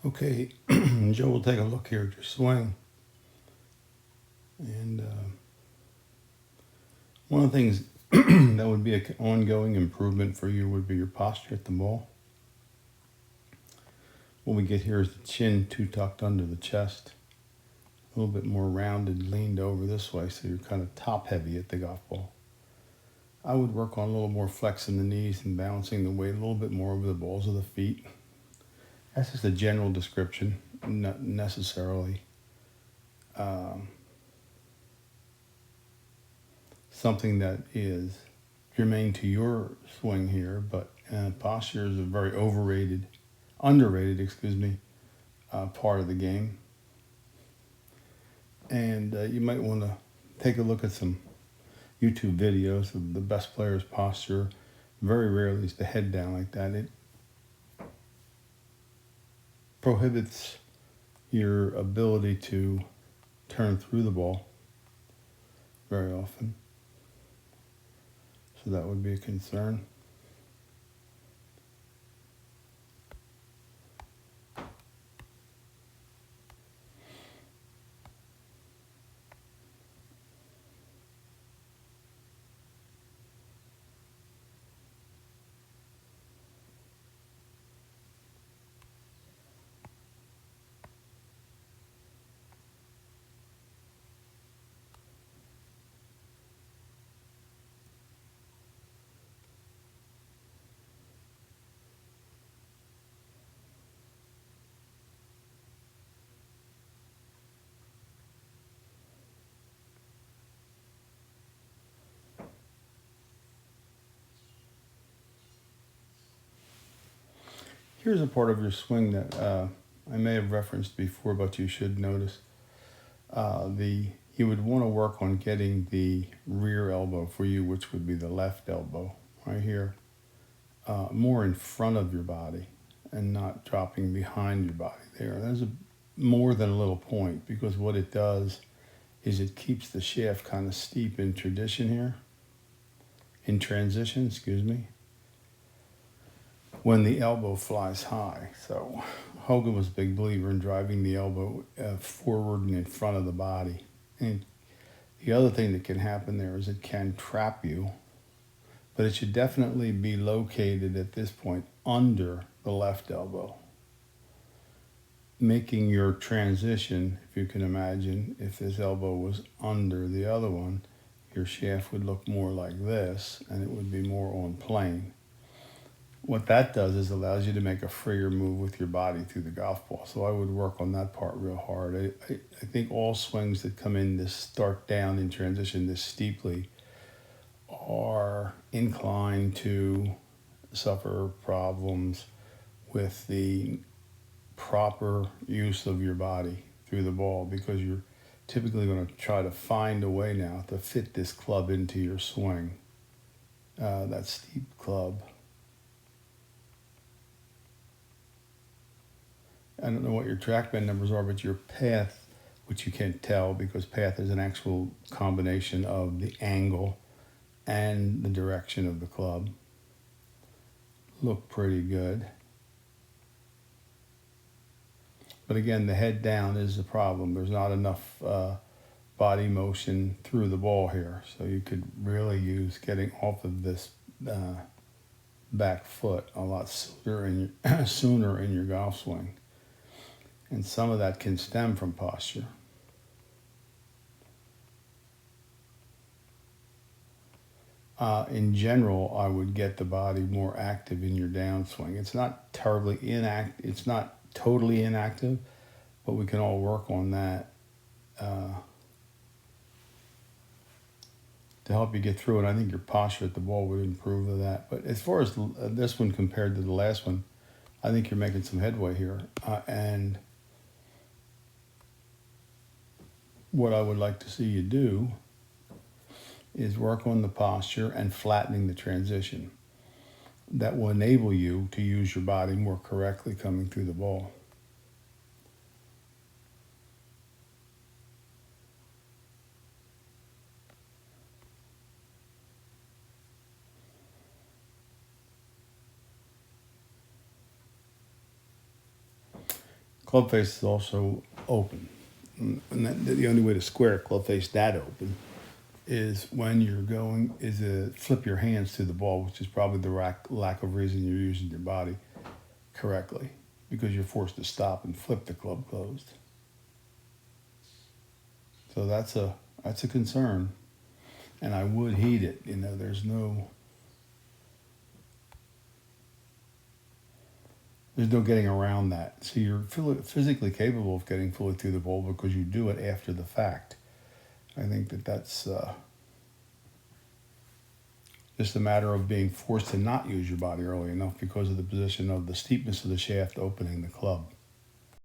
Okay, Joe, we'll take a look here at your swing. And one of the things that would be an ongoing improvement for you would be your posture at the ball. What we get here is the chin too tucked under the chest, a little bit more rounded, leaned over this way, so you're kind of top heavy at the golf ball. I would work on a little more flexing the knees and balancing the weight a little bit more over the balls of the feet. That's just a general description, not necessarily something that is germane to your swing here, but posture is a very underrated, part of the game. And you might want to take a look at some YouTube videos of the best players' posture. Very rarely is the head down like that. It prohibits your ability to turn through the ball very often. So that would be a concern. Here's a part of your swing that I may have referenced before, but you should notice. You would want to work on getting the rear elbow for you, which would be the left elbow right here, more in front of your body and not dropping behind your body there. There's more than a little point, because what it does is it keeps the shaft kind of steep in transition, when the elbow flies high. So Hogan was a big believer in driving the elbow forward and in front of the body. And the other thing that can happen there is it can trap you, but it should definitely be located at this point under the left elbow, making your transition, if you can imagine, if this elbow was under the other one, your shaft would look more like this, and it would be more on plane. What that does is allows you to make a freer move with your body through the golf ball. So I would work on that part real hard. I think all swings that come in this start down in transition this steeply are inclined to suffer problems with the proper use of your body through the ball, because you're typically going to try to find a way now to fit this club into your swing, that steep club. I don't know what your TrackMan numbers are, but your path, which you can't tell because path is an actual combination of the angle and the direction of the club, look pretty good. But again, the head down is the problem. There's not enough body motion through the ball here. So you could really use getting off of this back foot a lot sooner in your golf swing. And some of that can stem from posture. In general, I would get the body more active in your downswing. It's not terribly inactive. It's not totally inactive, but we can all work on that to help you get through it. I think your posture at the ball would improve with that. But as far as this one compared to the last one, I think you're making some headway here. And what I would like to see you do is work on the posture and flattening the transition. That will enable you to use your body more correctly coming through the ball. Club face is also open. And the only way to square a club face that open is when you're going, is to flip your hands to the ball, which is probably the lack of reason you're using your body correctly, because you're forced to stop and flip the club closed. So that's a concern, and I would heat it. You know, there's no getting around that. So you're physically capable of getting fully through the bowl because you do it after the fact. I think that's just a matter of being forced to not use your body early enough because of the position of the steepness of the shaft opening the club.